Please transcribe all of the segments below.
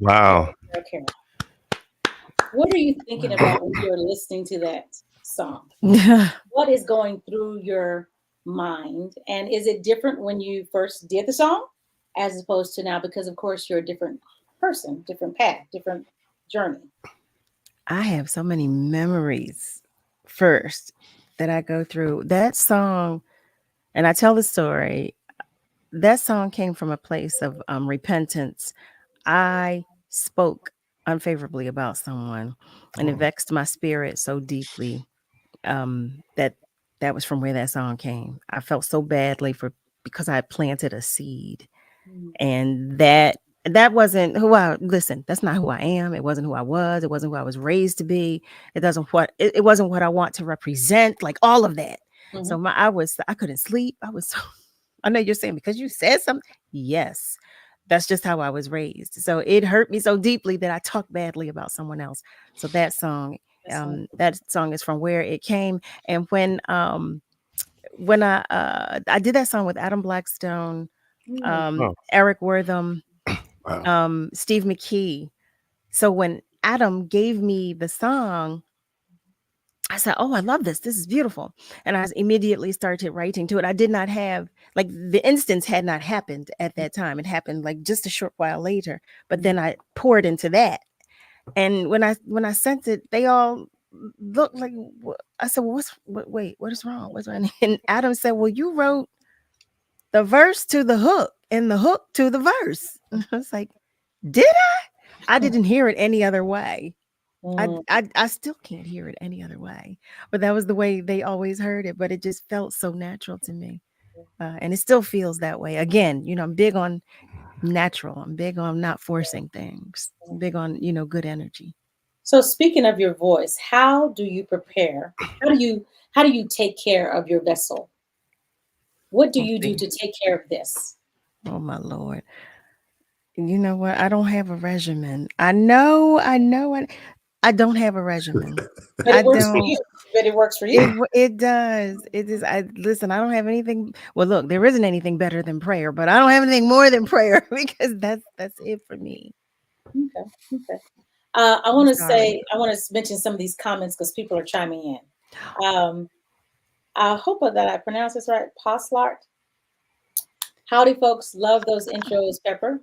Wow. Okay. What are you thinking about when you're listening to that song? What is going through your mind? And is it different when you first did the song as opposed to now? Because, of course, you're a different person, different path, different journey. I have so many memories first that I go through. That song, and I tell the story, that song came from a place of repentance. I spoke unfavorably about someone, and it vexed my spirit so deeply that that was from where that song came. I felt so badly for because I had planted a seed, Mm. and that wasn't who I listen. That's not who I am. It wasn't who I was. It wasn't who I was raised to be. It wasn't what I want to represent. Like all of that. So Mhm. I couldn't sleep. I was so. I know you're saying because you said something. Yes, that's just how I was raised. So it hurt me so deeply that I talked badly about someone else. So That's fine. that song is from where it came. And when I did that song with Adam Blackstone, Mm. Oh, Eric Wortham, Wow. Steve McKee. So when Adam gave me the song, I said, "Oh, I love this. This is beautiful." And I immediately started writing to it. I did not have like the instance had not happened at that time. It happened like just a short while later. But then I poured into that. And when I sent it, they all looked like I said, well, wait, what is wrong? What's wrong? And Adam said, "Well, you wrote the verse to the hook and the hook to the verse." And I was like, "Did I? I didn't hear it any other way. Mm. I still can't hear it any other way. But that was the way they always heard it. But it just felt so natural to me, and it still feels that way. Again, I'm big on natural. I'm big on not forcing things. I'm big on good energy. So speaking of your voice, how do you prepare? How do you take care of your vessel? What do Let's you do see. to take care of this? Oh my Lord. You know what? I don't have a regimen. I don't have a regimen. But I it works for don't. you. But it works for you. It does. It is. I listen. I don't have anything. Well, look, there isn't anything better than prayer, but I don't have anything more than prayer because that's it for me. Okay. Okay. I I'm want to sorry. say, I want to mention some of these comments because people are chiming in. I hope that I pronounce this right. Poslart. Howdy, folks. Love those intros, Pepper.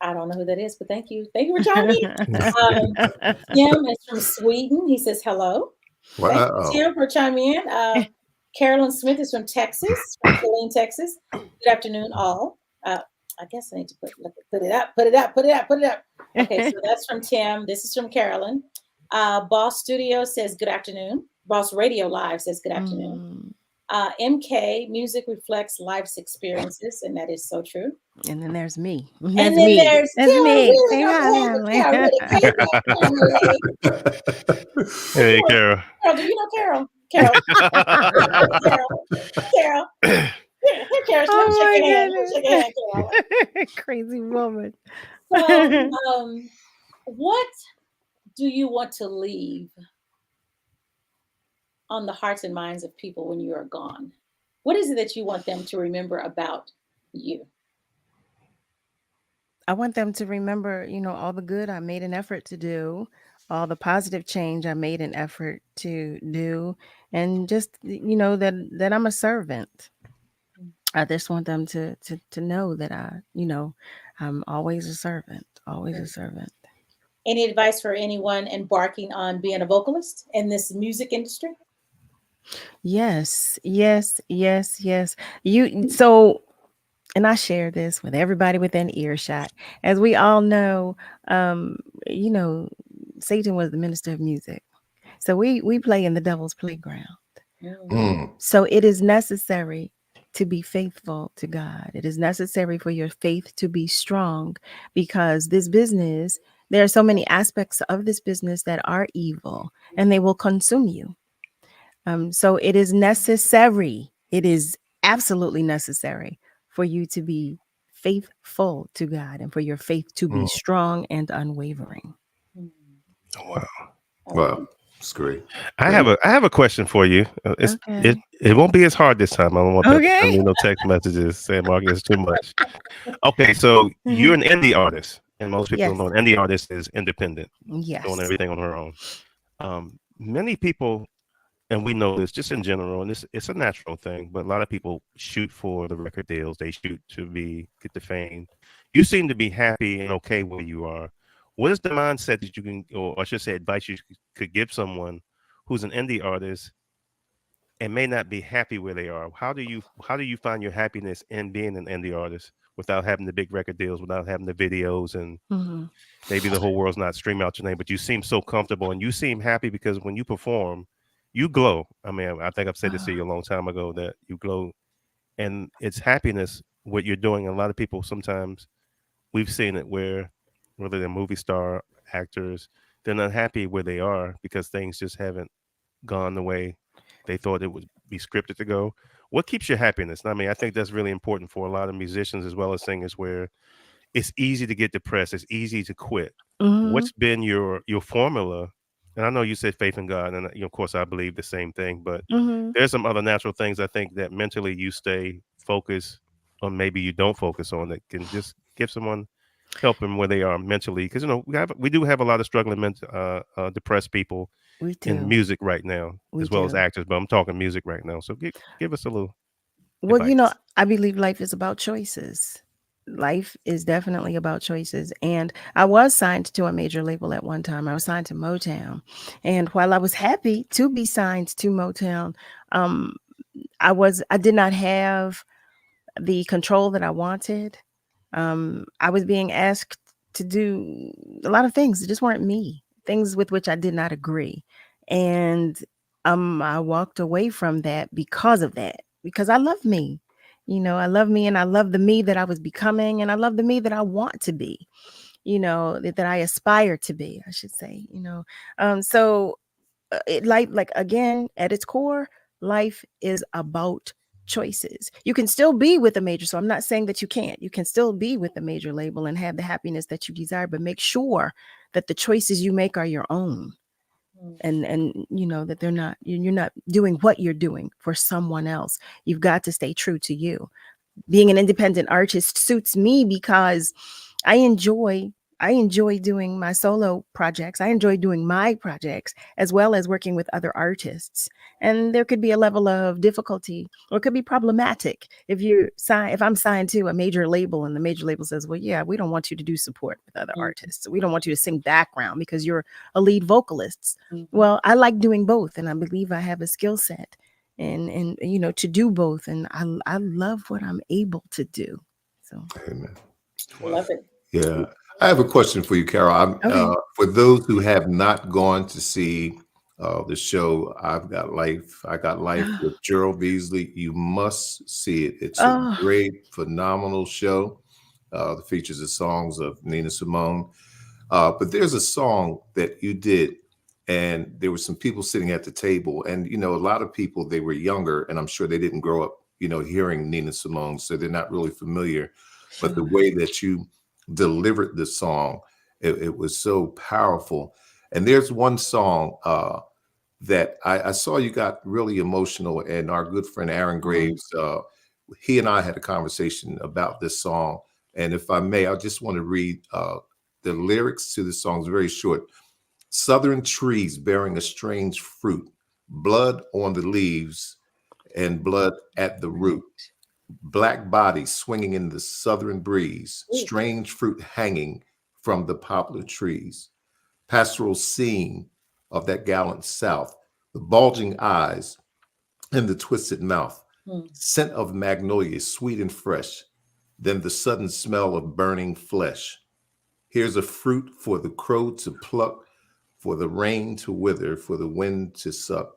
I don't know who that is, but thank you. Thank you for chiming in. Um, Tim is from Sweden. He says hello. Thank you, Wow. Tim, for chiming in. Carolyn Smith is from Texas, from Killeen, Texas. Good afternoon, all. I guess I need to put it up, put it up, put it up, put it up. Okay, so that's from Tim. This is from Carolyn. Boss Studio says good afternoon. Boss Radio Live says good afternoon. Mm. MK, music reflects life's experiences, and that is so true. And then there's me. And That's then me. there's That's Carol me. Willis Say on hi, behalf of Carol with a K family. hey, Carol. Carol, do you know Carol? Carol, Carol, Carol. Here, Carol, let me shake Oh your hand. Let me shake your my hand, Carol. goodness. Crazy woman. So, what do you want to leave on the hearts and minds of people when you are gone? What is it that you want them to remember about you? I want them to remember, all the good I made an effort to do, all the positive change I made an effort to do, and just that I'm a servant. I just want them to know that I'm always a servant, always a servant. Any advice for anyone embarking on being a vocalist in this music industry? Yes, yes, yes, yes. And I share this with everybody within earshot. As we all know, um, you know, Satan was the minister of music. So we play in the devil's playground. Mm. Mm. So it is necessary to be faithful to God. It is necessary for your faith to be strong because this business, there are so many aspects of this business that are evil and they will consume you. So it is necessary. It is absolutely necessary for you to be faithful to God and for your faith to be Mm. strong and unwavering. Mm. Wow. Wow. It's great. I have a question for you. Okay. It won't be as hard this time. I don't want people to Okay. send me no text messages saying Mark is too much. Okay, so you're an indie artist, and most people Yes. don't know an indie artist is independent, doing Yes. everything on her own. Many people, and we know this just in general, and it's a natural thing, but a lot of people shoot for the record deals. They shoot to get the fame. You seem to be happy and okay where you are. What is the mindset that you can, or I should say, advice you could give someone who's an indie artist and may not be happy where they are? How do you find your happiness in being an indie artist without having the big record deals, without having the videos, and maybe the whole world's not streaming out your name, but you seem so comfortable and you seem happy because when you perform, you glow. I mean, I think I've said this to you a long time ago that you glow, and it's happiness what you're doing. A lot of people sometimes we've seen it where whether they're movie star actors, they're not happy where they are because things just haven't gone the way they thought it would be scripted to go. What keeps your happiness? I mean, I think that's really important for a lot of musicians as well as singers, where it's easy to get depressed. It's easy to quit. What's been your formula? And I know you said faith in God, and of course I believe the same thing. But there's some other natural things I think that mentally you stay focused on. Maybe you don't focus on that can just give someone help them where they are mentally, because we do have a lot of struggling depressed people in music right now, as well as actors. But I'm talking music right now. So give us a little. Well, advice. I believe life is about choices. Life is definitely about choices. And I was signed to a major label at one time. I was signed to Motown. And while I was happy to be signed to Motown, I did not have the control that I wanted. I was being asked to do a lot of things that just weren't me, things with which I did not agree. And I walked away from that because of that, because I love me. I love me, and I love the me that I was becoming, and I love the me that I want to be, that I aspire to be, I should say, so life, like, again, at its core, life is about choices. You can still be with a major, so I'm not saying that you can't. You can still be with a major label and have the happiness that you desire, but make sure that the choices you make are your own, and that you're not doing what you're doing for someone else. You've got to stay true to you. Being an independent artist suits me because I enjoy doing my solo projects. I enjoy doing my projects as well as working with other artists. And there could be a level of difficulty, or it could be problematic if I'm signed to a major label and the major label says, well, yeah, we don't want you to do support with other artists. We don't want you to sing background because you're a lead vocalist. Well, I like doing both, and I believe I have a skill set and to do both, and I love what I'm able to do. So Amen. Love it. Yeah. I have a question for you, Carol. For those who have not gone to see the show, I Got Life with Gerald Beasley, you must see it. It's a great, phenomenal show. That features the songs of Nina Simone. But there's a song that you did, and there were some people sitting at the table, and a lot of people, they were younger, and I'm sure they didn't grow up hearing Nina Simone, so they're not really familiar. But the way that you delivered the song, it was so powerful. And there's one song that I saw you got really emotional, and our good friend Aaron Graves, he and I had a conversation about this song. And if I may, I just want to read the lyrics to the song. It's very short. Southern trees bearing a strange fruit, blood on the leaves and blood at the root. Black bodies swinging in the southern breeze, strange fruit hanging from the poplar trees. Pastoral scene of that gallant South, the bulging eyes and the twisted mouth. Scent of magnolia, sweet and fresh, then the sudden smell of burning flesh. Here's a fruit for the crow to pluck, for the rain to wither, for the wind to suck,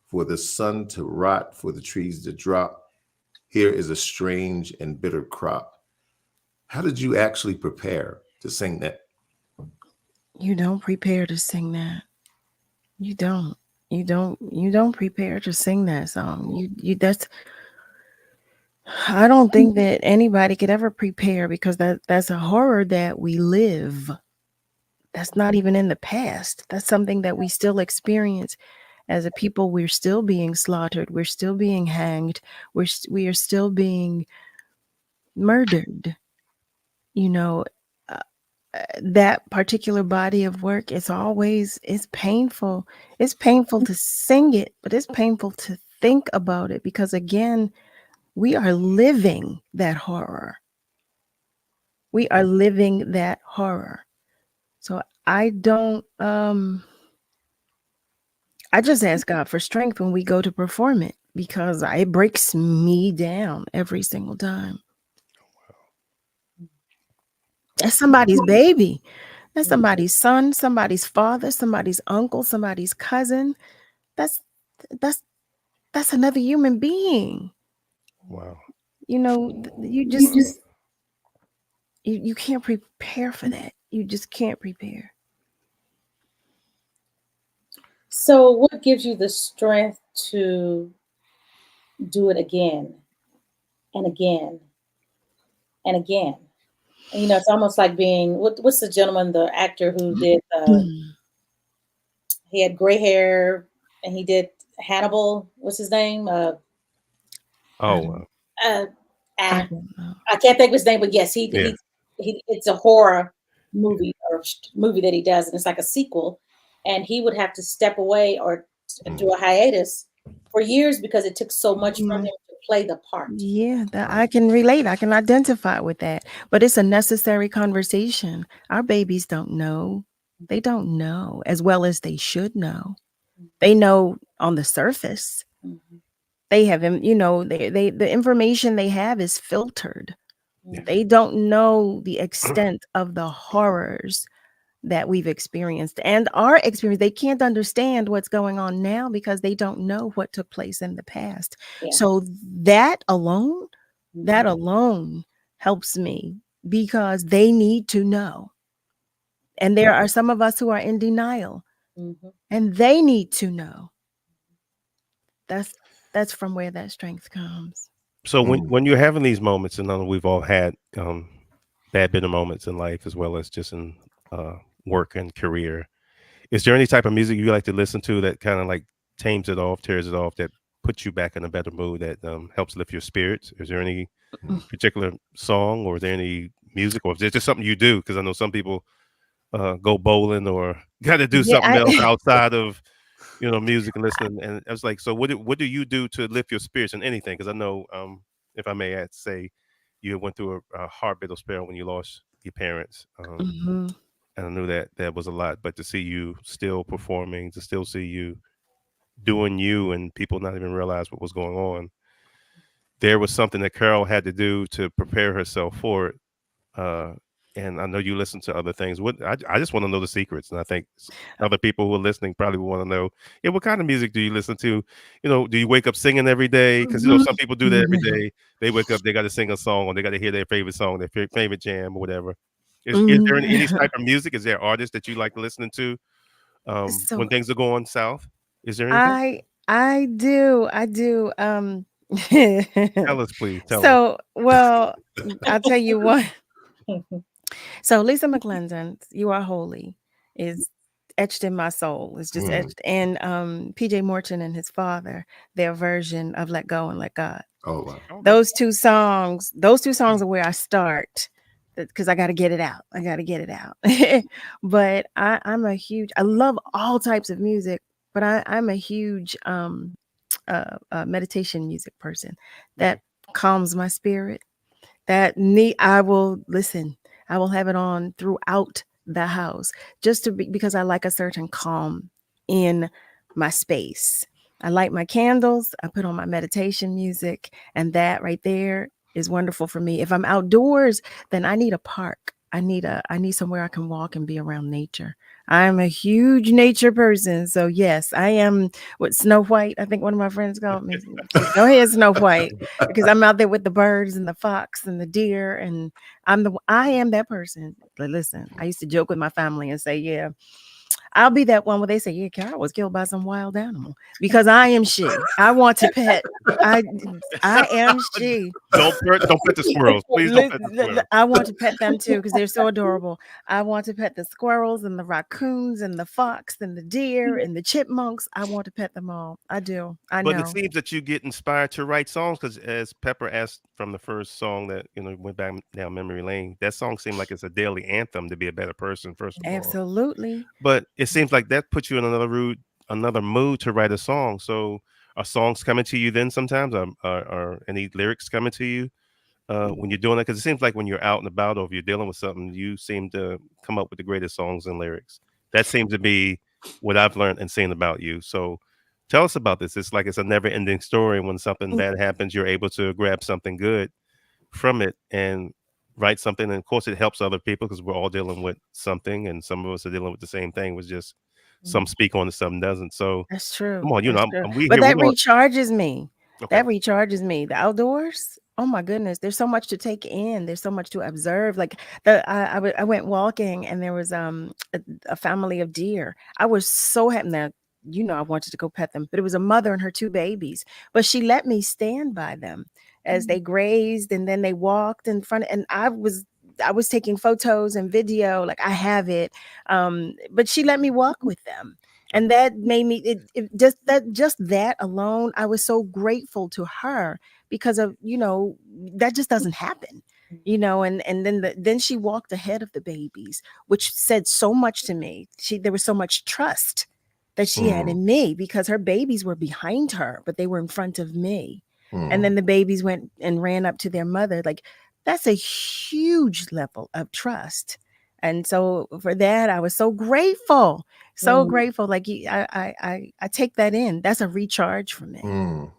for the sun to rot, for the trees to drop. Here is a strange and bitter crop. How did you actually prepare to sing that? You don't prepare to sing that. You don't prepare to sing that song. I don't think that anybody could ever prepare, because that's a horror that we live that's not even in the past. That's something that we still experience as a people. We're still being slaughtered. We're still being hanged. We are still being murdered. You know, uh, that particular body of work, it's painful. It's painful to sing it, but it's painful to think about it, because again, we are living that horror. We are living that horror. So I don't I just ask God for strength when we go to perform it, because it breaks me down every single time. That's somebody's baby. That's somebody's son, somebody's father, somebody's uncle, somebody's cousin. That's that's that's another human being. Wow. You know, you can't prepare for that. You just can't prepare. So, what gives you the strength to do it again and again and again? And, it's almost like being what's the gentleman, the actor who did he had gray hair and he did Hannibal. What's his name? Oh, Uh, I ah, don't know. I can't think of his name, but yes, Yeah. he it's a horror movie or movie that he does, and it's like a sequel. And he would have to step away or do a hiatus for years because it took so much from him to play the part. Yeah, that I can relate. I can identify with that. But it's a necessary conversation. Our babies don't know. They don't know as well as they should know. They know on the surface. Mhm. They have, they the information they have is filtered. Mhm. They don't know the extent of the horrors that we've experienced and our experience. They can't understand what's going on now because they don't know what took place in the past. Yeah. So that alone Mhm. helps me, because they need to know. And there are some of us who are in denial, Mhm. and they need to know. That's from where that strength comes. so when you're having these moments, and I know we've all had bad bitter moments in life as well as just in work and career. Is there any type of music you like to listen to that kind of like tames it off, tears it off, that puts you back in a better mood, that helps lift your spirits? Is there any particular song, or is there any music, or is there just something you do? Because I know some people go bowling or got to do something else outside of music and listening. And I was like, so what do you do to lift your spirits in anything? Because I know, if I may add, say, you went through a hard bitter spell when you lost your parents. Mhm. And I knew that was a lot, but to see you still performing, to still see you doing you, and people not even realize what was going on, there was something that Carol had to do to prepare herself for it. Uh, and I know you listen to other things. I just want to know the secrets, and I think other people who are listening probably want to know, yeah, what kind of music do you listen to? Do you wake up singing every day? Because some people do that every day. They wake up, they got to sing a song, or they got to hear their favorite song, their favorite jam, or whatever. Is there any type of music? Is there artists that you like listening to So when things are going south? Is there anything? I do. Tell us, please. Tell us. So, well, I'll tell you what. So Lisa McClendon's "You Are Holy" is etched in my soul. It's just etched. And PJ Morton and his father, their version of "Let Go and Let God." Oh wow. Okay. Those two songs are where I start, because I got to get it out. I got to get it out. But I love all types of music, but I'm a huge meditation music person that calms my spirit. I will listen. I will have it on throughout the house, just because I like a certain calm in my space. I light my candles, I put on my meditation music, and that right there is wonderful for me. If I'm outdoors, then I need a park. I need somewhere I can walk and be around nature. I'm a huge nature person. So yes, I am what Snow White. I think one of my friends called me. Go ahead, Snow White, because I'm out there with the birds and the fox and the deer, and I am that person. Listen, I used to joke with my family and say, yeah, I'll be that one where they say, "Yeah, Carol was killed by some wild animal," because I am she. I want to pet. I I am she. Don't pet the squirrels. Please don't pet the squirrels. I want to pet them too because they're so adorable. I want to pet the squirrels and the raccoons and the fox and the deer and the chipmunks. I want to pet them all. I do. I But know. it seems that you get inspired to write songs because, as Pepper asked from the first song that went back down memory lane, that song seemed like it's a daily anthem to be a better person. First of all, Absolutely. but it seems like that puts you in another mood to write a song. So, are songs coming to you then? Sometimes, are any lyrics coming to you when you're doing that? Because it seems like when you're out and about, or if you're dealing with something, you seem to come up with the greatest songs and lyrics. That seems to be what I've learned and seen about you. So, tell us about this. It's like it's a never-ending story. When something bad happens, you're able to grab something good from it and write something. And of course, it helps other people because we're all dealing with something, and some of us are dealing with the same thing. Was just some speak on it, some doesn't. So That's true. come on, That's true. But that recharges me. Okay. That recharges me. The outdoors. Oh my goodness, there's so much to take in. There's so much to observe. Like I went walking and there was a family of deer. I was so happy. Now, I wanted to go pet them, but it was a mother and her two babies. But she let me stand by them as they grazed, and then they walked in front. And I was taking photos and video, like I have it. But she let me walk with them. And that made me just that alone. I was so grateful to her because of that just doesn't happen, and then she walked ahead of the babies, which said so much to me. There was so much trust that she had in me because her babies were behind her, but they were in front of me. And then the babies went and ran up to their mother. Like, that's a huge level of trust. And so for that, I was so grateful. So grateful. Like, I take that in. That's a recharge for me.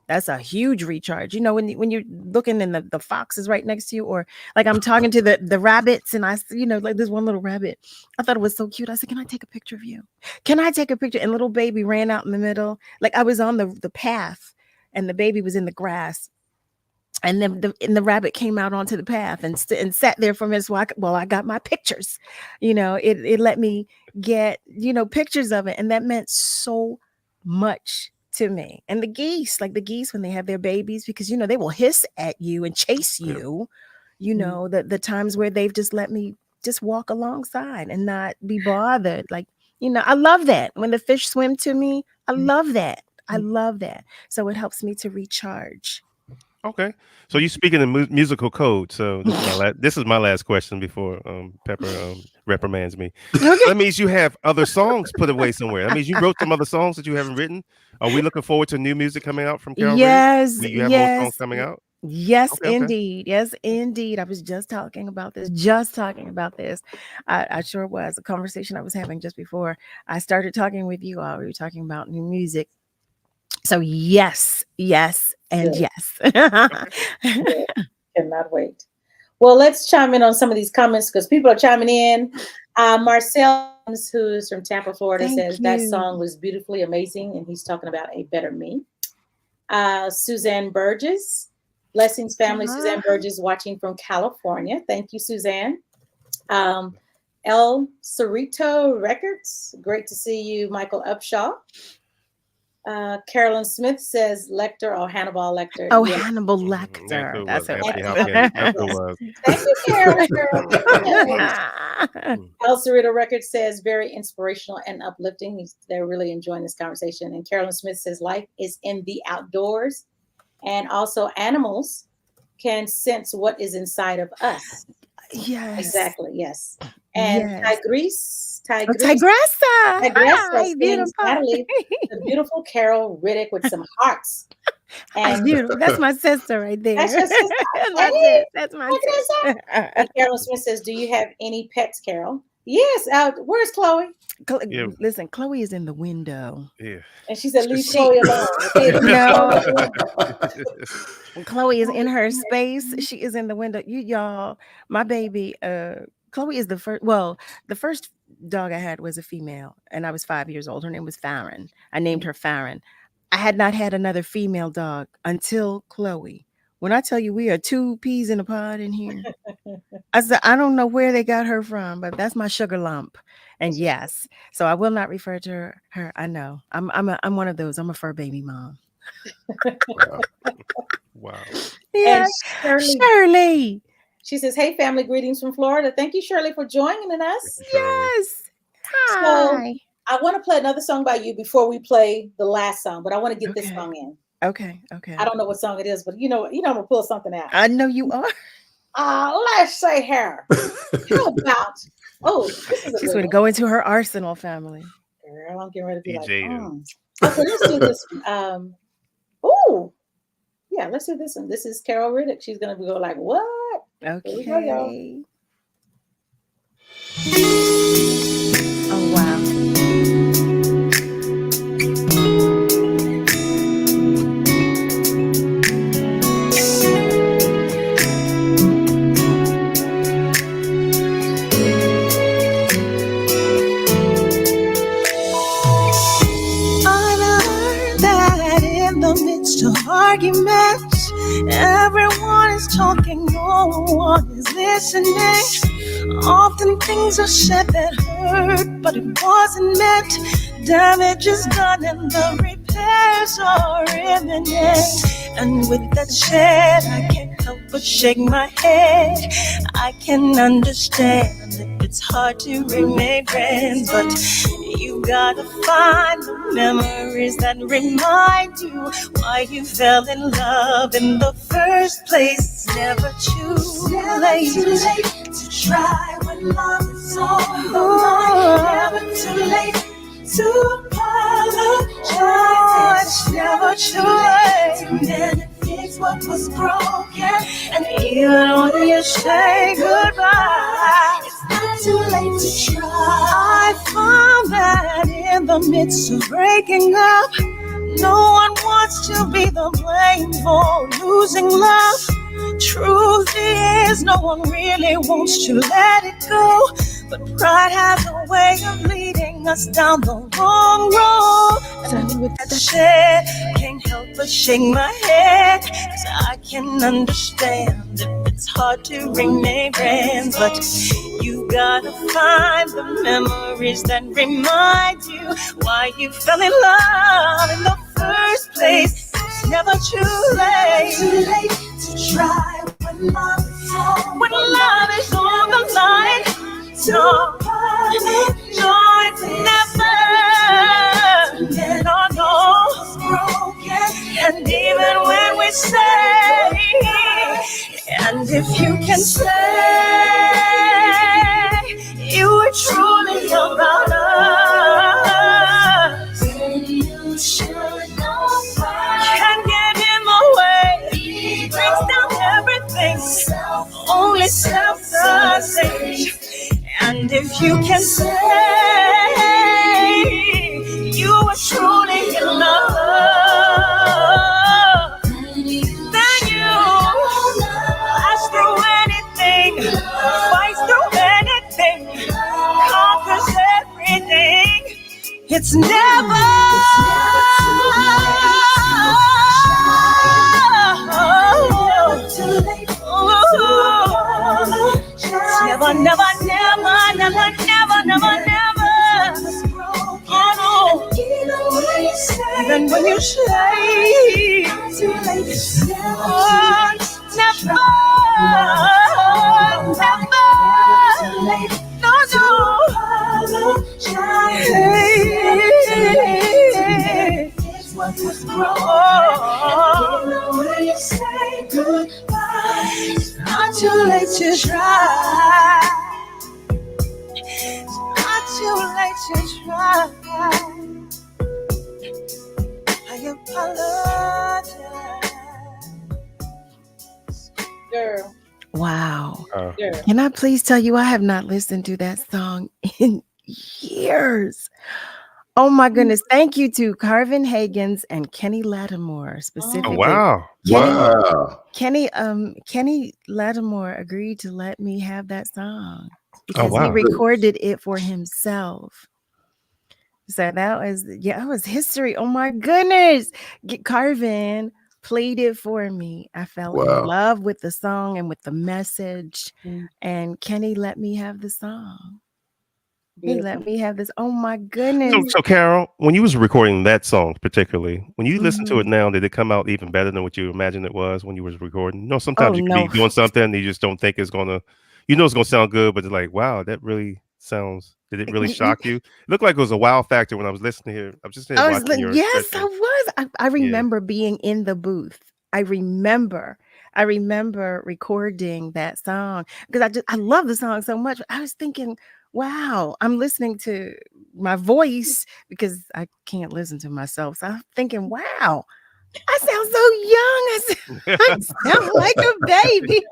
That's a huge recharge. When you're looking and the fox is right next to you, or like I'm talking to the rabbits, and I, like this one little rabbit, I thought it was so cute. I said, "Can I take a picture of you? Can I take a picture?" And little baby ran out in the middle. Like, I was on the path and the baby was in the grass. And then the rabbit came out onto the path and sat there for a minute. So I got my pictures. It let me get pictures of it, and that meant so much to me. And the geese when they have their babies, because they will hiss at you and chase you. The times where they've just let me just walk alongside and not be bothered. Like, I love that when the fish swim to me. I love that. I love that. So it helps me to recharge. Okay, so you speaking in musical code. So this is my last question before Pepper reprimands me. Okay. That means you have other songs put away somewhere. That means you wrote some other songs that you haven't written. Are we looking forward to new music coming out from Carol? Yes, Will you have more songs coming out? Yes, Okay. indeed. Yes, indeed. I was just talking about this. I sure was. A conversation I was having just before I started talking with you all. We were talking about new music. So yes, and Good. yes. Cannot wait. Well, let's chime in on some of these comments because people are chiming in. Marcel, who's from Tampa, Florida, Thank says that you. song was beautifully amazing, and he's talking about A Better Me. Suzanne Burgess, blessings family. Suzanne Burgess watching from California. Thank you, Suzanne. El Cerrito Records, great to see you, Michael Upshaw. Carolyn Smith says Lecter or Hannibal Lecter. Oh, Yes. Hannibal Lecter. That's it it. was. Thank you, Carolyn. El Cerrito Records says very inspirational and uplifting. They're really enjoying this conversation. And Carolyn Smith says life is in the outdoors, and also animals can sense what is inside of us. Yes. Exactly. Yes. And Tigressa. Tigressa sings Natalie, the beautiful Carol Riddick with some hearts. That's beautiful. That's my sister right there. That's your sister. That's my sister. And Carolyn Smith says, "Do you have any pets, Carol?" Yes. Where's Chloe? Yeah. Listen, Chloe is in the window. Yeah. And she said, "Leave Chloe alone." No. Chloe is in her space. She is in the window. Y'all, my baby, Chloe is the first dog I had was a female, and I was 5 years old. Her name was Farron. I named her Farron. I had not had another female dog until Chloe. When I tell you we are two peas in a pod in here, I said, I don't know where they got her from, but that's my sugar lump. And yes, so I will not refer to her. I know. I'm one of those. I'm a fur baby mom. Wow. Wow. Yeah. And Shirley, Shirley. she says, "Hey, family, greetings from Florida. Thank you, Shirley, for joining us." Yes. So Hi. I want to play another song by you before we play the last song, but I want to get this Okay. song in. Okay. I don't know what song it is, but I'm gonna pull something out. I know you are. Let's say here. How about? Oh, this is a She's good going to one. go into her arsenal family. Girl, I'm getting ready to be like, DJ. Okay, let's do this one. Oh, yeah, let's do this one. This is Carol Riddick. She's gonna go like, what? Here we go, y'all. Okay. Oh wow. I learned that in the midst of arguments, everyone is talking, no one is listening. Often things are said that hurt, but it wasn't meant. Damage is done and the repairs are imminent. And with that said, I can't help but shake my head. I can understand that it's hard to remain friends, but you gotta find the memories that remind you why you fell in love in the first place. It's never too late to try when love is on the line. Never too late to apologize. It's never too late to mend and fix what was broken. And even when you say goodbye, it's not too late to try. I found that in the midst of breaking up, no one wants to be the blame for losing love. Truth is, no one really wants to let it go, but pride has a way of leading us down the wrong road. And with that said, can't help but shake my head, 'cause I can understand that it's hard to remain friends, but you gotta find the memories that remind you why you fell in love in the first place. It's never too late to try when love is on the line. No, it's never. No. And even when we say, and if you can say you were truly about us, then you should know why. Can't get in the way, breaks down everything, only self does it. And if you can say you were truly in love, then you last through anything, fights through anything, conquers everything. It's never too late. Never. Oh no. Even when you say, oh, never. No. Hey. What was wrong? When you say goodbye, it's not too late to try. It's not too late to try. I apologize. Girl, Wow. girl. Can I please tell you, I have not listened to that song in years. Oh my goodness. Thank you to Carvin Higgins and Kenny Lattimore specifically. Oh, wow. Wow. Kenny Lattimore agreed to let me have that song because wow. he recorded it for himself. So that was history. Oh my goodness. Carvin played it for me. I fell in Wow. love with the song and with the message. Mm. And Kenny let me have the song. He let me have this. Oh my goodness. So Carol, when you was recording that song particularly, when you listen to it Mhm. now, did it come out even better than what you imagined it was when you was recording? No, sometimes Oh, you can no. be doing something and you just don't think it's gonna, it's gonna sound good, but it's like, wow, that really sounds. Did it really shock you? It looked like it was a wow factor when I was listening here. I'm just here I was watching your yes, I expression. was. I Yeah. remember being in the booth. I remember recording that song because I love the song so much. I was thinking, wow, I'm listening to my voice because I can't listen to myself. So I'm thinking, wow, I sound so young. I sound like a baby.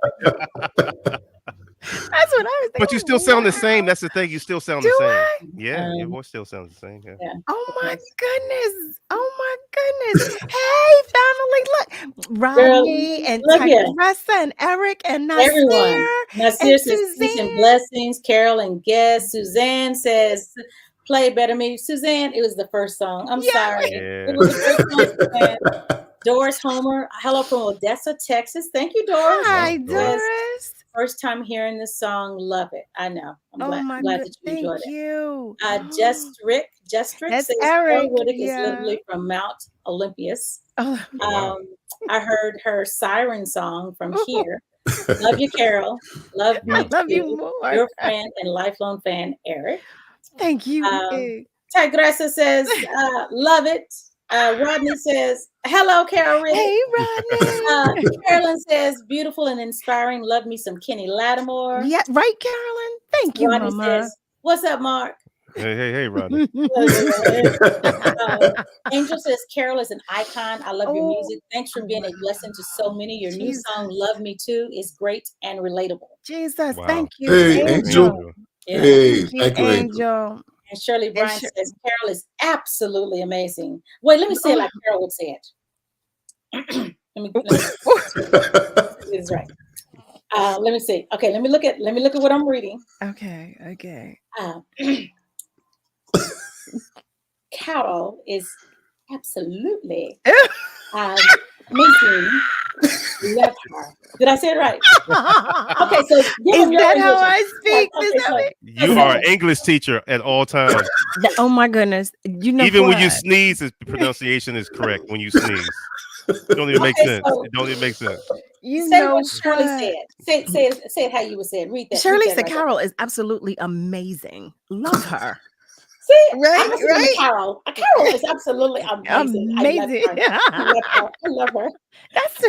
That's what I was thinking. But you still sound the same. Wow. That's the thing. You still sound Do the same. I? Yeah, your voice still sounds the same. Yeah. Yeah. Oh my goodness. Oh my goodness. Hey, family. Look. Rodney and look here. Tigressa and Eric and Everyone. Nasir. Nasir and says peace and Suzanne. blessings. Carol and guest. Suzanne says play better me. Suzanne, it was the first song. I'm Yeah. sorry. Yeah. It was the first song, Suzanne. Doris Homer, hello from Odessa, Texas. Thank you, Doris. Hi, Doris. Doris. First time hearing this song, love it. I know. I'm Oh glad, my glad god. that you enjoyed Thank it. you. Justrick That's says Eric. Carol Riddick is Yeah. literally from Mount Olympus. Oh, Oh, wow. I heard her siren song from here. Love you, Carol. Love me I love you too. more. Your friend and lifelong fan, Eric. Thank you. Tigressa says, love it. Rodney says, hello, Carol Riddick. Hey, Rodney. Carolyn says, beautiful and inspiring. Love me some Kenny Lattimore. Yeah, right, Carolyn. Thank you, Rodney Mama. says, what's up, Mark? Hey, Rodney. Angel says, Carol is an icon. I love your Oh, music. Thanks for being a blessing to so many. Your new Jesus. song, Love Me Too, is great and relatable. Jesus, Wow. thank you, Hey, Angel. Yeah. Hey, Thank you, thank you, Angel. Angel. And Shirley And Bryant says, Carol is absolutely amazing. Wait, let me say it like Carol would say it. let me it's right. Let me see. Okay, let me look at what I'm reading. Okay. Carol is absolutely amazing. Love her. Did I say it right? Okay, so Is that how I speak? Okay, Is that so- it? You are an English teacher at all times. Oh my goodness. You know Even when you what? sneeze, the pronunciation is correct when you sneeze. It don't even make Okay, sense. so- It don't even make sense. You say know what Shirley what? said. Say it how you would say it. Read that. Shirley read that said right Carol is absolutely amazing. Love her. there. See, Right, I'm listening to right. Carol. Carol is absolutely amazing. Amazing. I love her. That's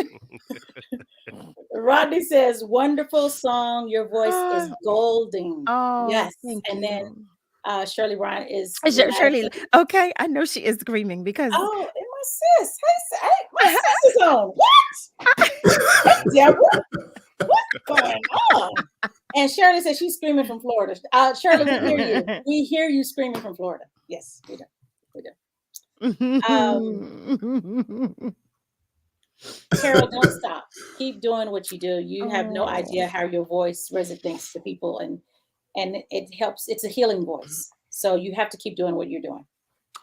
Rodney says, wonderful song. Your voice is golden. oh Yes. thank And you. then Shirley Bryant is Shirley, laughing. okay, I know she is screaming because Oh, and my sis. Hey, my sis is on. What? Hey, Deborah. What's going on? And Shirley says she's screaming from Florida. Shirley, we hear you. We hear you screaming from Florida. Yes, we do. Carol, don't stop. Keep doing what you do. You have no idea how your voice resonates to people, and it helps. It's a healing voice. So you have to keep doing what you're doing.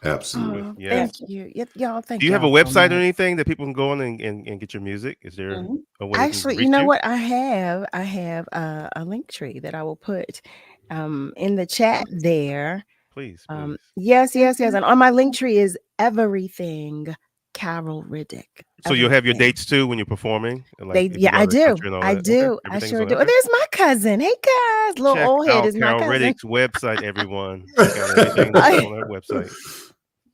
Absolutely. Oh, Yeah. thank you. Y'all, thank Do you have a y'all so website or much. anything that people can go on and get your music? Is there Mhm. a way they can Actually, you reach know what? I have a link tree that I will put in the chat there. Please. Yes. And on my link tree is everything Carol Riddick. So you'll have your Everything. dates too when you're performing? And They, if you yeah, go I out of the do. country and all I that? do. Okay, I everything's sure on do. there. Oh, there's my cousin. Hey guys, little Check old head out is my Carol cousin. Riddick's website, everyone. Check out everything that's on her website.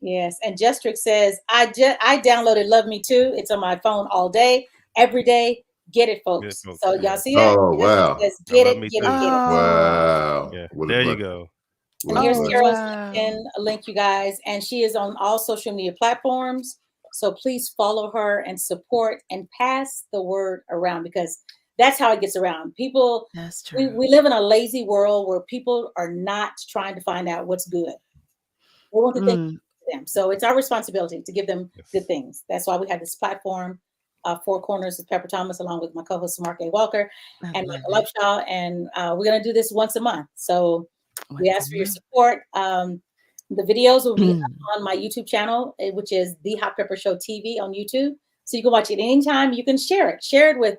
Yes, and Justrick says, I downloaded Love Me Too. It's on my phone all day, every day. Get it, folks. Get it, folks, So yeah. y'all see that? Oh, wow. Justrick says, I get love it, Me get Too. it, get it. Wow. Yeah, What a there you blessing. go. And What a here's blessing. Carol's wow. LinkedIn link, you guys. And she is on all social media platforms. So please follow her and support and pass the word around, because that's how it gets around. People, That's true. we live in a lazy world where people are not trying to find out what's good. They want the things to them. So it's our responsibility to give them Yes. good things. That's why we have this platform, Four Corners with Pepper Thomas, along with my co-host Mark A. Walker and love Michael Upshaw. And we're going to do this once a month. So it. we ask for your support. The videos will be up on my YouTube channel, which is The Hot Pepper Show TV on YouTube. So you can watch it anytime. You can share it. Share it with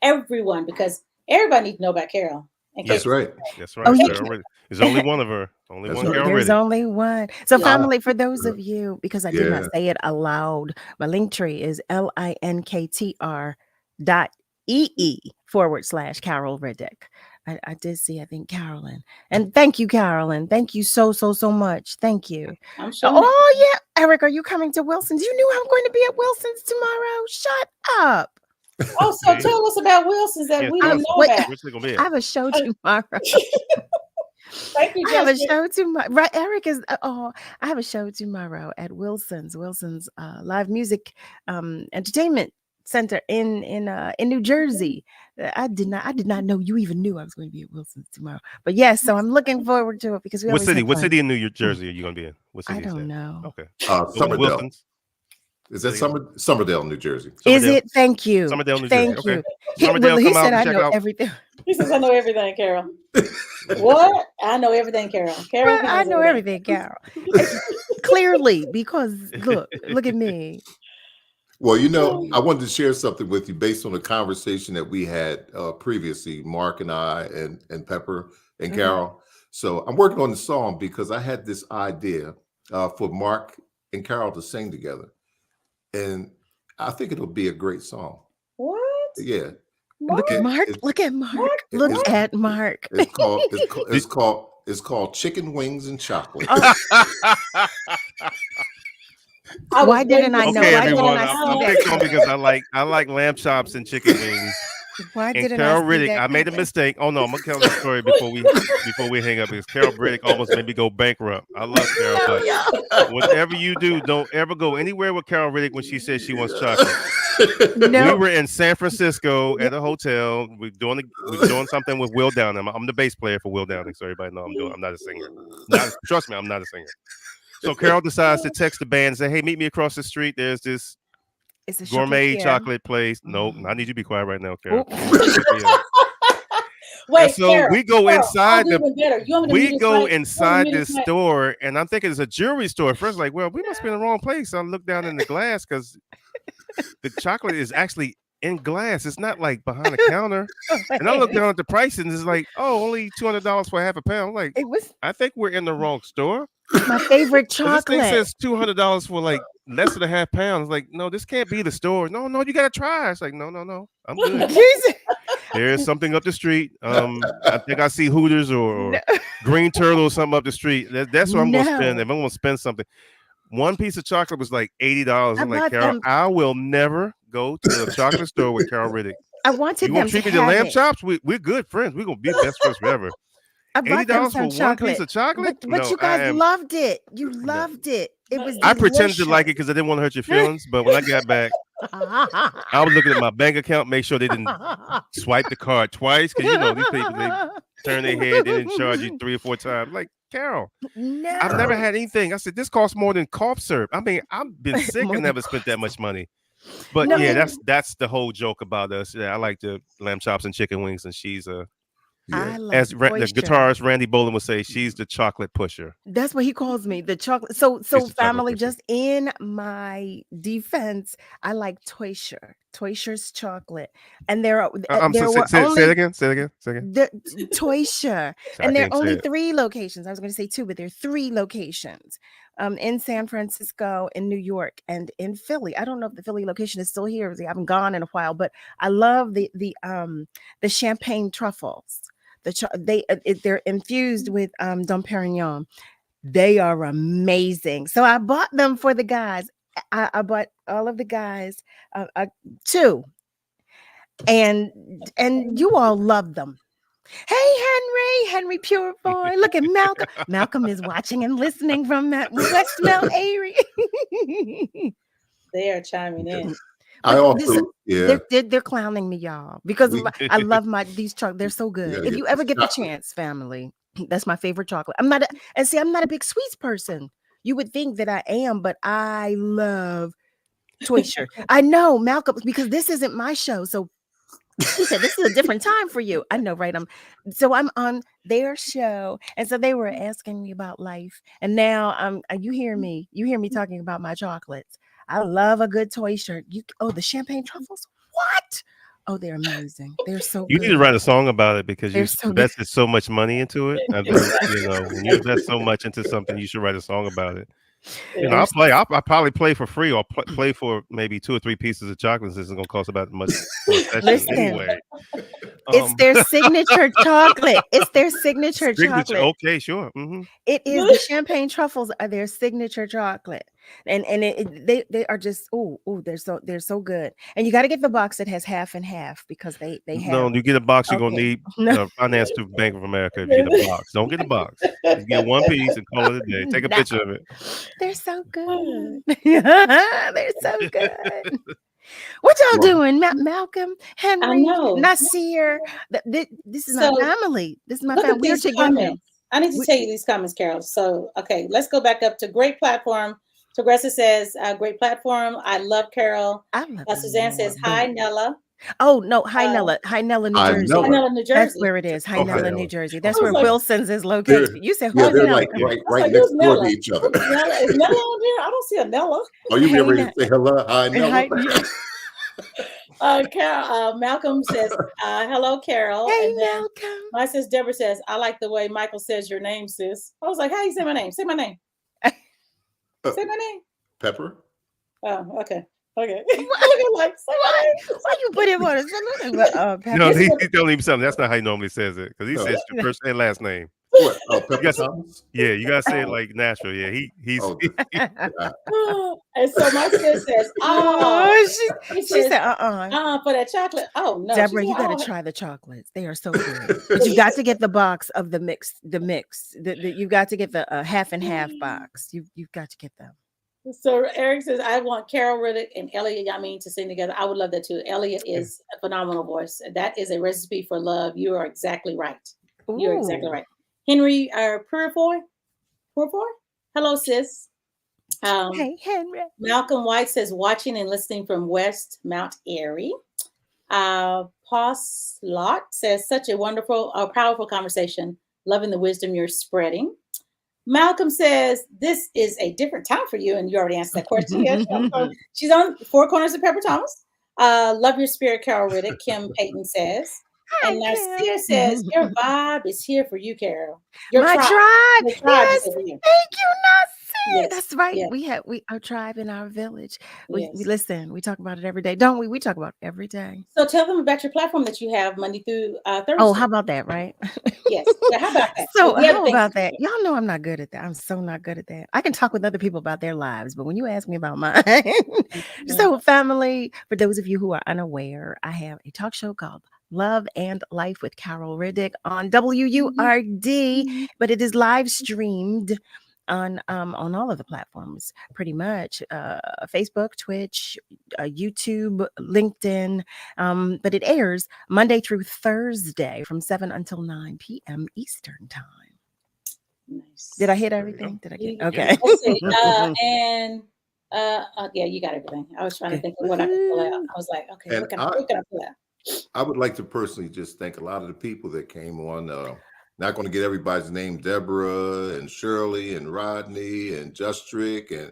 everyone, because everybody needs to know about Carol. That's right. That's right. Oh, Carol Riddick. There's only one of her. Only That's one right. Carol There's Riddick. only one. So, Yeah. family, for those of you, because I did Yeah. not say it aloud, my link tree is linktr.ee/Carol Riddick. I did see, I think, Carolyn. And thank you, Carolyn. Thank you so much. Thank you. I'm sure. Oh, yeah. Eric, are you coming to Wilson's? You knew I'm going to be at Wilson's tomorrow. Shut up. Oh, so tell us about Wilson's that Yeah, we tell didn't us. know Wait. about. Where's it gonna be I at? have a show tomorrow. Thank you, I have a Justin. show tomorrow. Right, Eric is. I have a show tomorrow at Wilson's live music entertainment center in New Jersey. I did not know you even knew I was going to be at Wilson's tomorrow. But yes, so I'm looking forward to it because we What always city? have What fun. city in New Jersey are you gonna be in? What city I is don't that? know. Okay. Somerdale. Wilson's. Is that Somerdale, New Jersey? Is Somerdale? it? Thank you. Somerdale, New Jersey. Thank Okay. you. Somerdale, He come out said and I check know out. everything. He says, I know everything, Carol. What? I know everything, Carol. Carol Well, I knows know everything, Carol. Clearly, because look at me. Well, I wanted to share something with you based on the conversation that we had previously, Mark and I and Pepper and Mhm. Carol. So I'm working on the song because I had this idea for Mark and Carol to sing together. And I think it'll be a great song. What? Yeah. Look at It- Mark. it- Look at Mark. What? Look It's- at Mark. It's called Chicken Wings and Chocolate. I was Why didn't I waiting know? to Okay, Why see didn't everyone. I that. see I'm that? picked on because I like lamb chops and chicken wings. Why And didn't Carol I see Riddick, that I made a coming? mistake. Oh no, I'm gonna tell the story before we hang up because Carol Riddick almost made me go bankrupt. I love Carol, No, but y'all. whatever you do, don't ever go anywhere with Carol Riddick when she says she wants chocolate. No. We were in San Francisco at a hotel. We're doing something with Will Downing. I'm the bass player for Will Downing, so everybody know I'm not a singer. Trust me, I'm not a singer. So Carol decides to text the band and say, "Hey, meet me across the street. There's this It's a gourmet chocolate chocolate place." Nope, Mm. I need you to be quiet right now, Carol. Wait, And so Carol, we go Carol, inside I'll do even better. You want me to meet we us go right- you want me inside to meet this us right- store, and I'm thinking it's a jewelry store. First, like, well, we must be in the wrong place. So I look down in the glass because the chocolate is actually in glass. It's not like behind the counter. And I look down at the price, and it's like, oh, only $200 for half a pound. I'm like, It was I think we're in the wrong store. my favorite 'Cause this thing chocolate. says $200 for like less than a half pound. It's like, no, this can't be the store. No, you gotta try. It's like, no, I'm good. Jesus. There's something up the street. I think I see Hooters or No. Green Turtle or something up the street. That's what I'm gonna spend. No. If I'm gonna spend something, one piece of chocolate was like $80. I'm I like, bought Carol, them- I will never go to the chocolate store with Carol Riddick. I wanted You them want to to treat me to have lamb it. chops? We're good friends. We're gonna be best friends forever. I bought them $80 for some one chocolate. piece of chocolate? But No, you I guys am- loved it. You loved it. It was I pretended to like it delicious. because I didn't want to hurt your feelings. But when I got back, I was looking at my bank account, make sure they didn't swipe the card twice because these people they turn their head, they didn't charge you 3 or 4 times. Like, Carol, No. I've never had anything. I said this costs more than cough syrup. I mean, I've been sick More and than never spent that much money. But No, yeah, it- that's the whole joke about us. Yeah, I like the lamb chops and chicken wings, and she's I like as the oyster. guitarist Randy Bolan would say, she's the chocolate pusher. That's what he calls me, the chocolate. So the chocolate family, pusher. just in my defense, I like Toysher's chocolate, and there were Say it only again. Say it again. the Toysher, I and there are can't say only it. 3 locations. I was going to say 2, but there are 3 locations. In San Francisco, in New York, and in Philly. I don't know if the Philly location is still here. I haven't gone in a while, but I love the champagne truffles. They're infused with Dom Perignon. They are amazing. So I bought them for the guys. I bought all of the guys 2, and you all love them. Hey, Henry Purefoy. Look at Malcolm. Malcolm is watching and listening from West Mount Airy. They are chiming in. I But also, yeah. They're clowning me, y'all, because I love these chocolates. They're so good. Yeah, If yeah. you ever get the Chocolate. chance, family, that's my favorite chocolate. I'm not a big sweets person. You would think that I am, but I love Toysher. I know, Malcolm, because this isn't my show. So he said, this is a different time for you. I know, right? I'm on their show. And so they were asking me about life. And now you hear me talking about my chocolates. I love a good Toysher. The champagne truffles. What? Oh, they're amazing. They're so You good. need to write a song about it because you They're so good. invested so much money into it. I think, when you invest so much into something, you should write a song about it. Yeah. I'll play. I'll probably play for free, or play for maybe 2 or 3 pieces of chocolate. This isn't going to cost about much for a session Listen, anyway. It's their signature chocolate. It's their signature chocolate. Okay, sure. It is the champagne truffles are their signature chocolate, and they are just they're so good. And you got to get the box that has half and half because they have. No, you get a box. You're gonna Okay. need finance through Bank of America if you get a box. Don't get a box. Just get one piece and call it a day. Take a picture of it. They're so good. They're so good. What y'all doing, Malcolm, Henry, know. Nasir? This is my So, family. This is my Look family. at We're these together. comments. I need to tell you these comments, Carol. So, okay, let's go back up to great platform. Progressive says, great platform. I love Carol. I love Suzanne says, you. hi, Nella. Oh no, Hi Nella, New Hi, Jersey. Nella. Hi, Nella, New Jersey. That's where it is. Hi Okay. Nella, New Jersey. That's I was where like- Wilson's is located. They're- You said Yeah, Hi they're Nella. like right like, next who's door to Nella? each other. Nella, is Nella on here? I don't see a Nella. Oh, you Hey, get ready Nella. to say hello, hi, Nella. Carol, Malcolm says, hello, Carol. Hey And then Malcolm. my sis Deborah says, I like the way Michael says your name, sis. I was like, how you say my name? Say my name. Say my name. Pepper. Oh, okay. Okay. Like, say my name. Why you put him on a No, he don't even something. That's not how he normally says it because he No. says your first and last name. What? Oh, Pepper Yes. Thomas. Yeah, you gotta say it like natural. Yeah, he's. Oh, And so my sis says, Oh, he she says, said, for that chocolate. Oh, no. Deborah, She you said, got to try the chocolates. They are so good. But you got to get the box of the mix. You've got to get the half and half box. You've got to get them. So Eric says, I want Carol Riddick and Elliot Yamin to sing together. I would love that too. Elliot is a phenomenal voice. That is a recipe for love. You are exactly right. You're exactly Ooh. right. Henry Purifoy. Hello, sis. Hey, Henry. Malcolm White says, watching and listening from West Mount Airy. Poslot says, such a wonderful, powerful conversation. Loving the wisdom you're spreading. Malcolm says, this is a different time for you. And you already answered that question. Yes, she's on Four Corners of Pepper Thomas. Love your spirit, Carol Riddick. Kim Payton says. Hi, And Narcia Kim. says, your vibe is here for you, Carol. My tribe. Your tribe Yes, is here for you. thank you, Nasir. Yes, That's right. yes. We our tribe in our village. We Yes. listen. We talk about it every day, don't we? We talk about it every day. So tell them about your platform that you have Monday through Thursday. Oh, how about that, right? Yes. Yeah, how about that? So The other how things about that that? Y'all know I'm not good at that. I'm so not good at that. I can talk with other people about their lives, but when you ask me about mine, so family, for those of you who are unaware, I have a talk show called Love and Life with Carol Riddick on WURD, but it is live streamed on all of the platforms, pretty much, Facebook, Twitch, YouTube, LinkedIn, but it airs Monday through Thursday from 7 until 9 p.m. Eastern time. Nice. Did I hit There you everything? go. Did I get You- okay? Let's see. Yeah, you got everything. I was trying to Okay. think of what I could pull out. I was like, okay, And what can I pull out? I would like to personally just thank a lot of the people that came on. Not going to get everybody's name, Deborah and Shirley and Rodney and Justrick and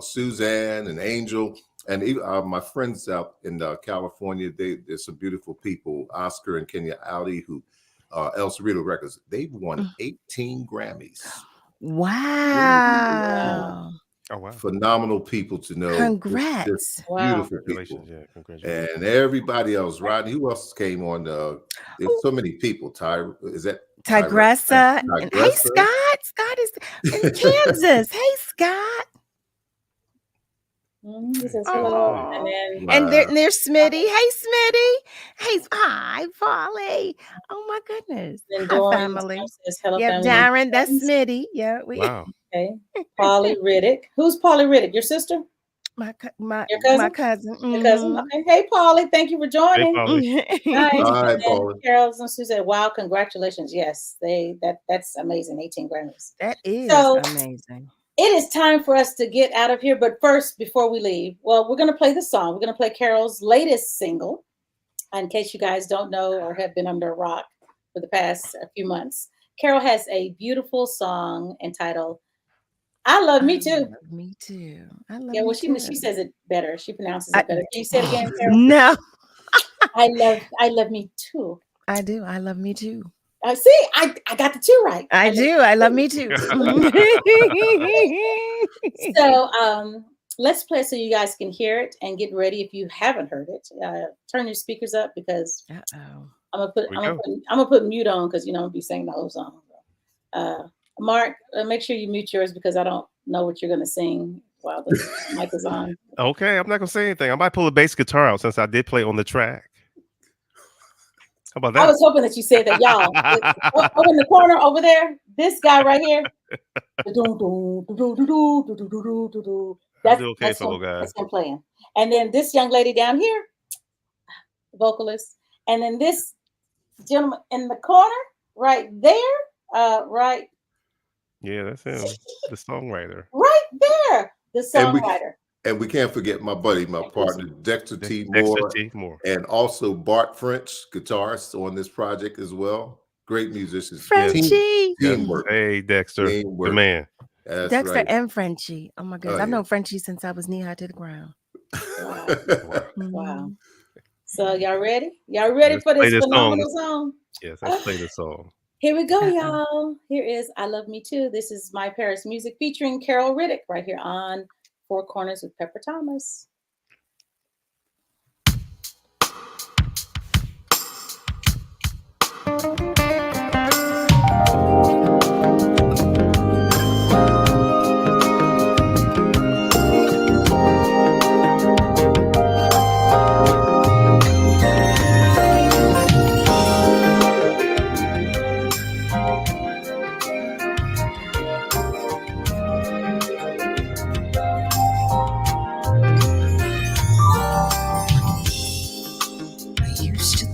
Suzanne and Angel. And even, my friends out in California, there's some beautiful people, Oscar and Kenya Audi, who El Cerrito Records, they've won 18 Grammys. Wow. Oh wow! Phenomenal people to know. Congrats. Just Wow. beautiful people. Congratulations! Yeah, congratulations. And everybody else, Rodney, who else came on? There's so many people. Is that Tigressa. And hey, Tigressa. Scott. Scott is in Kansas. Hey, Scott. He says hello. Aw. And then Wow. And there's Smitty. Hey, Smitty. Hey, hi, Polly. Oh my goodness. then Hi, Dorian family. says hello, Yep, family. Darren. That's Smitty. Yeah, Wow. Okay. Polly Riddick. Who's Polly Riddick? Your sister? my Your cousin? my cousin. Your cousin? Okay. Hey, Polly. Thank you for Hey, joining. Polly. Nice. Hi, And then Paula. Carol and Sue said, wow, congratulations. Yes, that's amazing. 18 Grammys. That is So- amazing. It is time for us to get out of here. But first, before we leave, well, we're going to play the song. We're going to play Carol's latest single. In case you guys don't know or have been under a rock for the past few months, Carol has a beautiful song entitled I Love Me I Too. love me too. I love Yeah, well, me she too. says it better. She pronounces it better. Can you say it again, Carol? No. I love me too. I do. I love me too. See, I got the two right. I do. I love me too. So let's play so you guys can hear it and get ready if you haven't heard it. Turn your speakers up because Uh-oh. I'm gonna put mute on because I'm gonna be singing the whole song. Mark, make sure you mute yours because I don't know what you're gonna sing while the mic is on. Okay, I'm not gonna say anything. I might pull a bass guitar out since I did play on the track. How about that? I was hoping that you said that, y'all. Over in the corner over there, this guy right here. That's him playing. And then this young lady down here, vocalist. And then this gentleman in the corner right there, right. Yeah, that's him, the songwriter. Right there, the songwriter. And we can't forget my buddy, my partner, Dexter T. Moore. And also Bart French, guitarist on this project as well. Great musicians. Frenchie. Teamwork. Hey, Dexter, Teamwork. the man. That's Dexter right. and Frenchie. Oh my goodness. I've known Frenchie since I was knee high to the ground. Wow. So y'all ready? Y'all ready for this phenomenal song? Yes, let's play the song. Here we go, y'all. Here is I Love Me Too. This is My Paris Music featuring Carol Riddick right here on Four Corners with Pepper Thomas.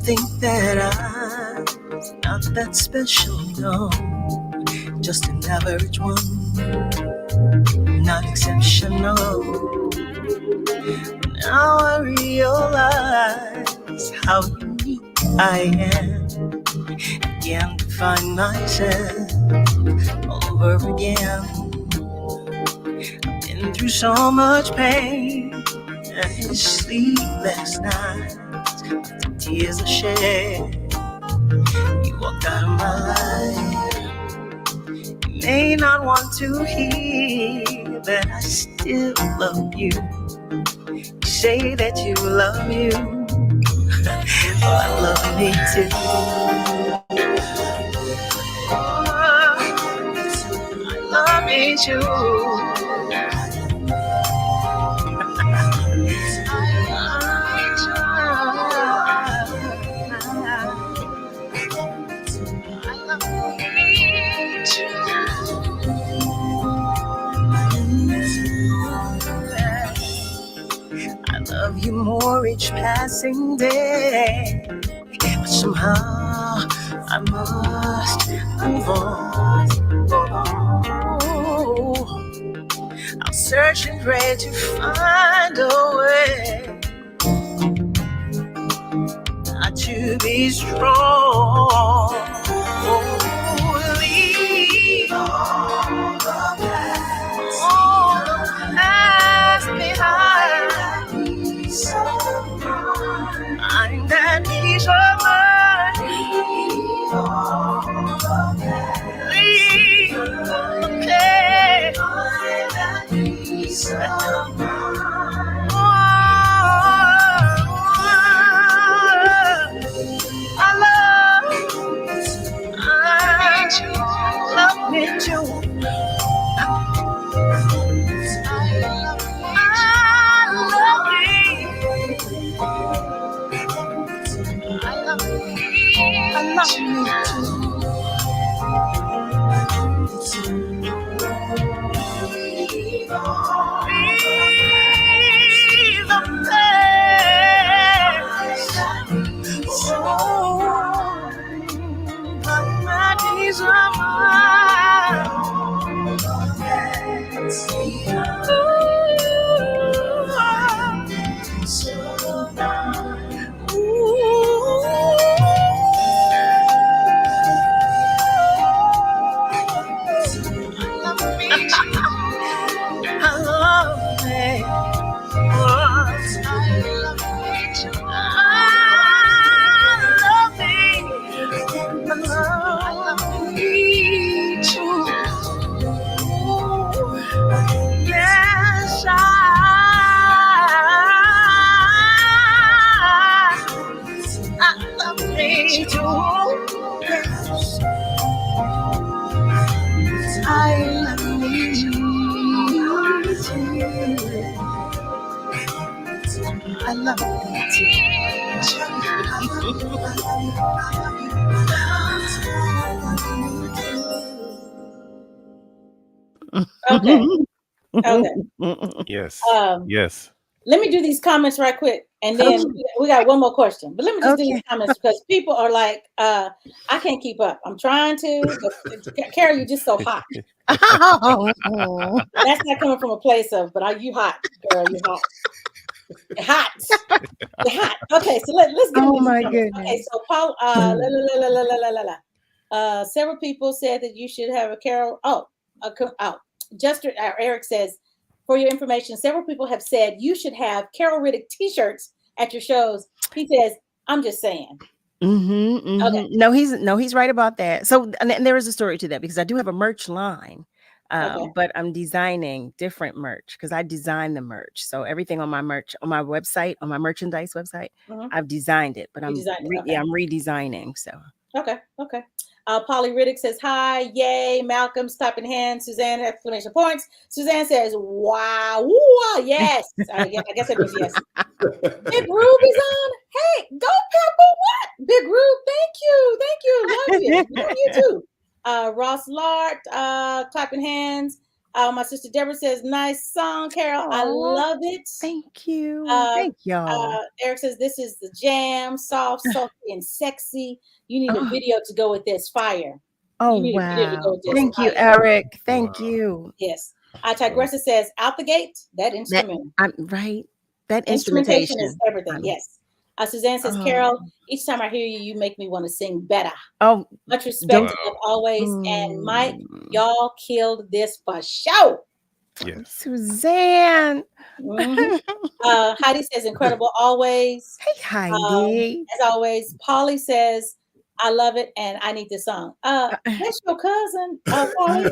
Think that I'm not that special, no, just an average one, not exceptional. Now I realize how unique I am, again to find myself all over again. I've been through so much pain and sleepless nights. Tears I shed, you walked out of my life. You may not want to hear that I still love you. You say that you love you, well, I love me too. I love me too. I love you more each passing day, but somehow I must move on. I'll search and pray to find a way not to be strong. Leave all the past behind. I'm that peace of mind. Leave, okay. I'm that peace of mind. I love me too. I love me too. Leave the past. My days are mine. me to hold this. I love you. I love Okay. Okay. Yes. Um, Yes. let me do these comments right quick, and then we got one more question. But let me just do these comments because people are like, I can't keep up. I'm trying to, but Carol, you're just so hot. Oh. That's not coming from a place of, but are you hot, girl? You hot. You're hot. You're hot. Okay, so let's get into Oh these my comments. goodness. Okay, so Paul, several people said that you should have a Carol. Jester Eric says, for your information, several people have said you should have Carol Riddick T-shirts at your shows. He says, I'm just saying. Okay. No, he's right about that. So, and there is a story to that because I do have a merch line, Okay. but I'm designing different merch because I design the merch. So everything on my merch, on my website, on my merchandise website, I've designed it, but I'm redesigning. So okay. Polly Riddick says hi, yay. Malcolm's clapping hands. Suzanne exclamation points. Suzanne says wow, woo, yes. I guess it was yes. Big Rube is on. Hey, go Pepper. What? Big Rube, thank you. Love you too. Ross Lart, clapping hands. My sister Deborah says, nice song, Carol. I love it. Thank you. Thank y'all. Eric says, this is the jam, soft, salty, and sexy. You need a video to go with this. Fire. Oh, wow. Thank you, Eric. Thank you. Yes. Tigressa says, out the gate, that instrument. Right. That instrumentation is everything. Yes. Suzanne says, Carol, each time I hear you, you make me want to sing better. Oh, much respect as always. And Mike, y'all killed this for sure. Yes. Suzanne. Heidi says, incredible always. Hey, Heidi. As always. Polly says, I love it and I need this song. That's your cousin. Polly.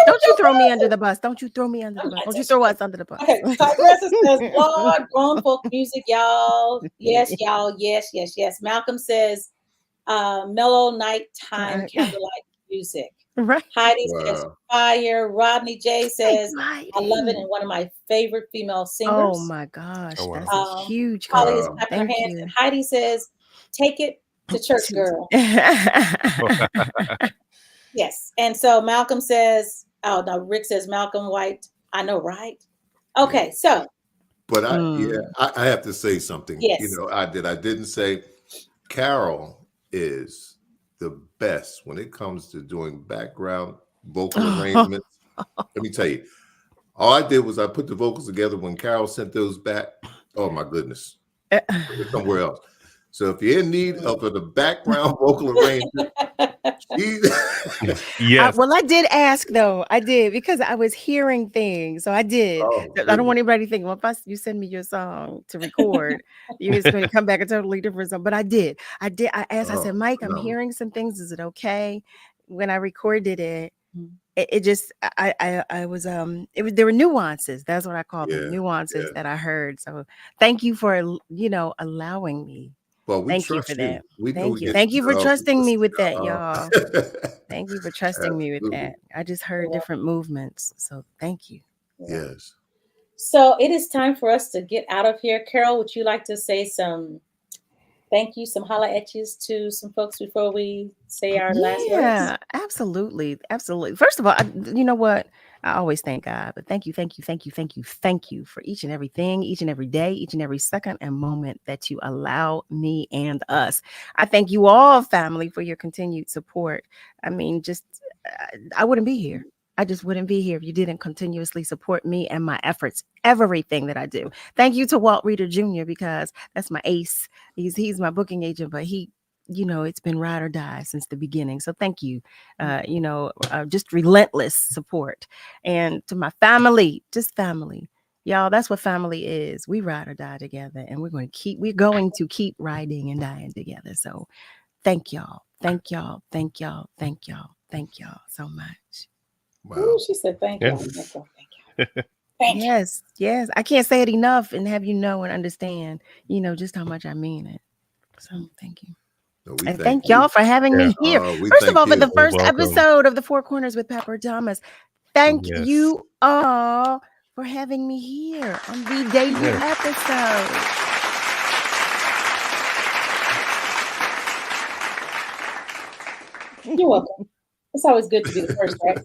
Don't you throw me under the bus. Don't you throw me under the bus. Don't you throw us under the bus. Okay. Tigressa says, Lord, grown folk music, y'all. Yes, y'all. Yes. Malcolm says, mellow nighttime candlelight music. Right. Heidi says fire. Rodney J says, I love it, and one of my favorite female singers. Oh my gosh, that's a huge Polly is clapping her hands. And Heidi says, take it to church, girl. Yes. And so Malcolm says, oh no, Rick says Malcolm White. I know, right? Okay, so but I have to say something. Yes. You know, I didn't say Carol is the best when it comes to doing background vocal arrangements. Let me tell you, all I did was I put the vocals together when Carol sent those back. Oh my goodness, somewhere else. So if you're in need of the background vocal arrangement, yes. Well, I did ask though. I did because I was hearing things. So I did. I don't want anybody to think, well, if you send me your song to record, you're just going to come back a totally different song. But I did. I asked, I said, Mike, I'm hearing some things. Is it okay? When I recorded it, it just, I was, there were nuances. That's what I call them, nuances that I heard. So thank you for, allowing me. Well, Thank you for that. Thank you for trusting me with that, y'all. Thank you for trusting me with that. I just heard different movements. So thank you. Yes. So it is time for us to get out of here. Carol, would you like to say some thank you, some holla at yous to some folks before we say our last words? Yeah, absolutely. Absolutely. First of all, you know what? I always thank God, but thank you for each and everything, each and every day, each and every second and moment that you allow me and us. I thank you all, family, for your continued support. I mean, I wouldn't be here. I just wouldn't be here if you didn't continuously support me and my efforts, everything that I do. Thank you to Walt Reeder Jr. because that's my ace. He's my booking agent, but it's been ride or die since the beginning. So thank you, just relentless support. And to my family, just family, y'all, that's what family is. We ride or die together, and we're going to keep riding and dying together. So thank y'all so much. Wow. Ooh, she said thank you. Thank you. Yes. I can't say it enough and have you know and understand, just how much I mean it. So thank you. No, we And thank y'all for having me here. We First of thank all, for you. the first welcome. episode of the Four Corners with Pepper Thomas. Thank Yes. you all for having me here on the debut Yes. episode. You're welcome. It's always good to be the first, right?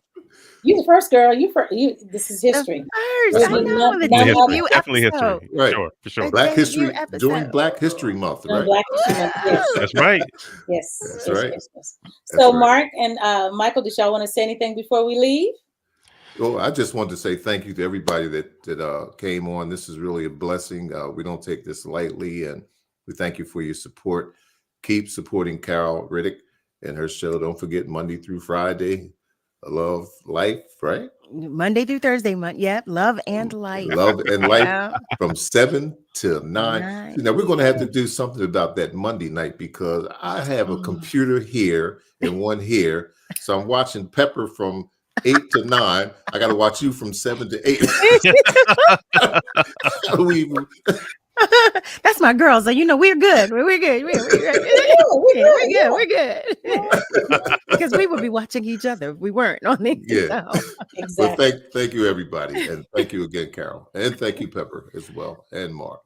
You the first, girl. You first. This is history. First, There's I know the none History. other. debut Definitely episode. history. Right. Sure, for sure. The Black debut History episode. during Black History Month, During right? Black History Month. Yes. That's right. Yes. That's yes, right. yes, yes. That's So, right. Mark and Michael, did y'all want to say anything before we leave? Well, I just wanted to say thank you to everybody that came on. This is really a blessing. We don't take this lightly, and we thank you for your support. Keep supporting Carol Riddick and her show. Don't forget Monday through Friday, Love Life, right? Monday through Thursday, yep. Love and Life. Love and Life Yeah. from 7 till 9. Nine. Now we're going to have to do something about that Monday night because I have a computer here and one here, so I'm watching Pepper from 8 to 9. I got to watch you from 7 to 8. How do we even- That's my girl. So we're good. We're good. We're good. We're good. Because we would be watching each other if we weren't on the Yeah. show. But Exactly. thank you everybody, and thank you again, Carol, and thank you Pepper as well, and Mark.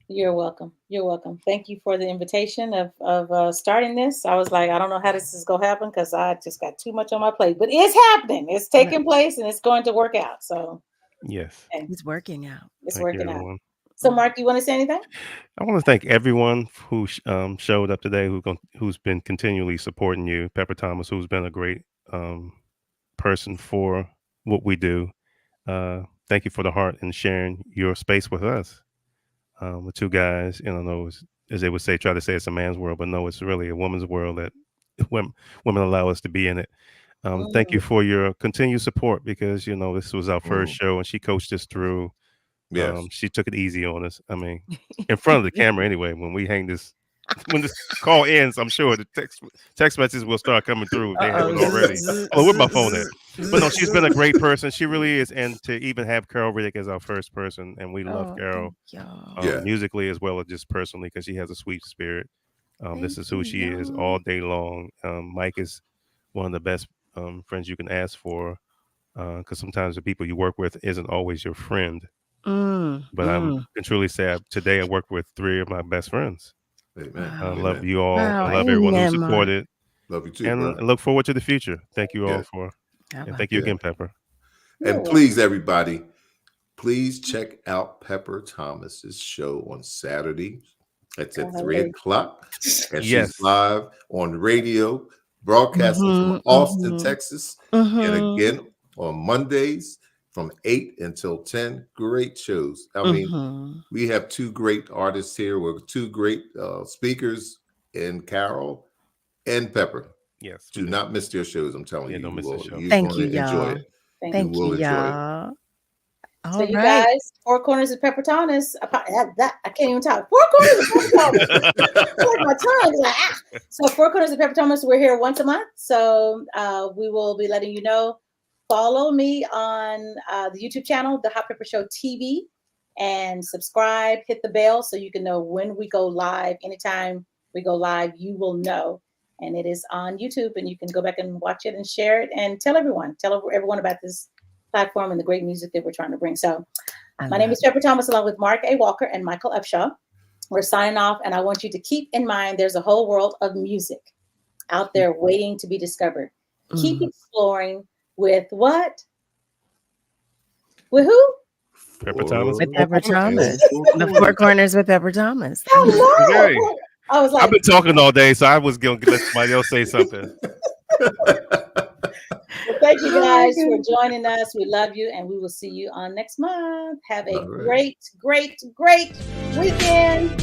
You're welcome. You're welcome. Thank you for the invitation of starting this. I was like, I don't know how this is going to happen because I just got too much on my plate, but it's happening. It's taking place and it's going to work out. So Yes. It's working out. it's Thank you, working out. everyone. So, Mark, you want to say anything? I want to thank everyone who showed up today, who's been continually supporting you. Pepper Thomas, who's been a great person for what we do. Thank you for the heart and sharing your space with us. The two guys, as they would say, try to say it's a man's world, but no, it's really a woman's world that women allow us to be in it. Thank you for your continued support because, this was our first show and she coached us through. Yes. She took it easy on us. I mean, in front of the camera anyway. When this call ends, I'm sure the text messages will start coming through. They haven't already. Oh, where's my phone at? But no, she's been a great person. She really is. And to even have Carol Riddick as our first person, and we love Carol Yeah. musically as well as just personally because she has a sweet spirit. This is who she is all day long. Mike is one of the best friends you can ask for because sometimes the people you work with isn't always your friend. But I can truly say today I worked with 3 of my best friends. Amen. I Amen. love you all. Wow, I love everyone who amen, Mark. supported. Love you too, And bro. I look forward to the future. Thank you all Yeah. and thank you again, Pepper. And please, everybody, please check out Pepper Thomas's show on Saturday. It's at 3 o'clock. And Yes. she's live on radio, broadcasting from Austin, Texas. And again on Mondays from 8 until 10. Great shows. I mean, we have 2 great artists here with 2 great speakers in Carol and Pepper. Yes. Do not miss their shows. I'm telling you. Don't miss the show. You're Thank gonna you, y'all. enjoy it. Thank will you, enjoy it. y'all. So you guys, 4 Corners of Pepper Thomas. I can't even talk. 4 Corners of Pepper Thomas. Like my tongue is like, So 4 Corners of Pepper Thomas, we're here once a month. So we will be letting you know. Follow me on the YouTube channel, The Hot Pepper Show TV, and subscribe, hit the bell so you can know when we go live. Anytime we go live, you will know. And it is on YouTube, and you can go back and watch it and share it and tell everyone about this platform and the great music that we're trying to bring. So my name is Pepper Thomas, along with Mark A. Walker and Michael Upshaw. We're signing off, and I want you to keep in mind there's a whole world of music out there waiting to be discovered. Keep exploring with what? With who? Pepper Thomas. With Pepper Thomas. The 4 Corners with Pepper Thomas. Hello. Okay. I was like, I've been talking all day, so I was going to let somebody else say something. well, thank you guys for joining us. We love you, and we will see you on next month. Have a All right. great weekend.